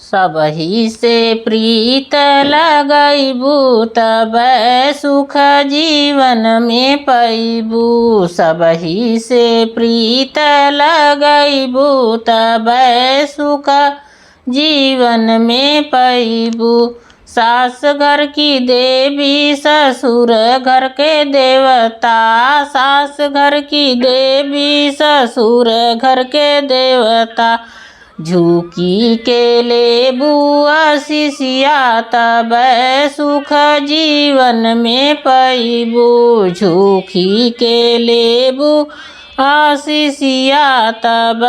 सबही से प्रीत लगैबू तब सुख जीवन में पैबू। सबही से प्रीत लगैबू तब सुख जीवन में पैबू। सास घर की देवी ससुर घर के देवता। सास घर की देवी ससुर घर के देवता। झुकी के लेबू आशीषिया तब सुख जीवन में पैबू। झुकी के लेबू आशीषिया तब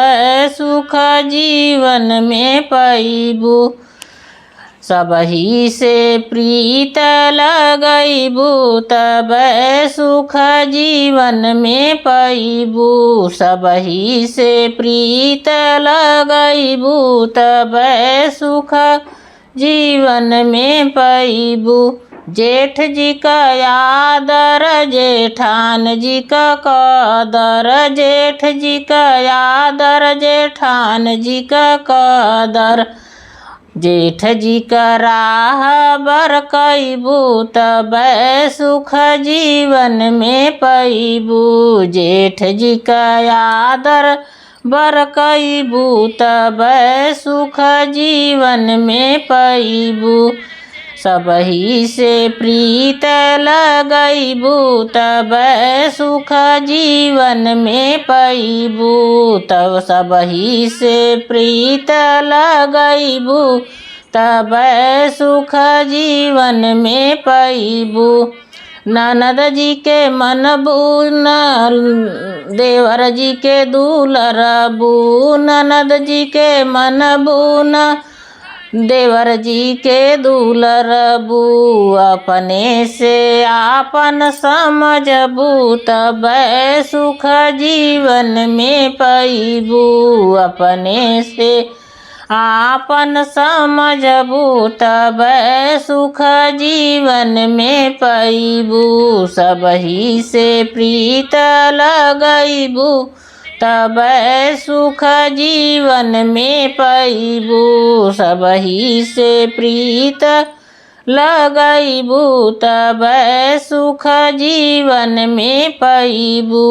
सुख जीवन में पैबू। सबही से प्रीत लगैबू तब सुख जीवन में पैबू। सबही से प्रीत लगैबू तब सुख जीवन में पैबू। जेठ जी का आदर जेठान जी का कदर। जेठ जी का आदर जेठान जी का कदर। जेठ जी का राह बर कैबू तब सुख जीवन में पैबू। जेठ जी का आदर बर कैबू तब सुख जीवन में पैबू। सबही से प्रीत लगैबू तब सुख जीवन में पैबू। तब सबही से प्रीत लगैबू तब सुख जीवन में पैबू। ननद जी के मनबू न देवर जी के दुलरबू। ननद जी के मनबू न देवर जी के दुलरबू। अपने से आपन समझबू तब सुख जीवन में पैबू। अपने से आपन समझबू तब सुख जीवन में पैबू। सबही से प्रीत लगैबू तब सुख जीवन में पैबू। सबही से प्रीत लगैबू तब सुख जीवन में पैबू।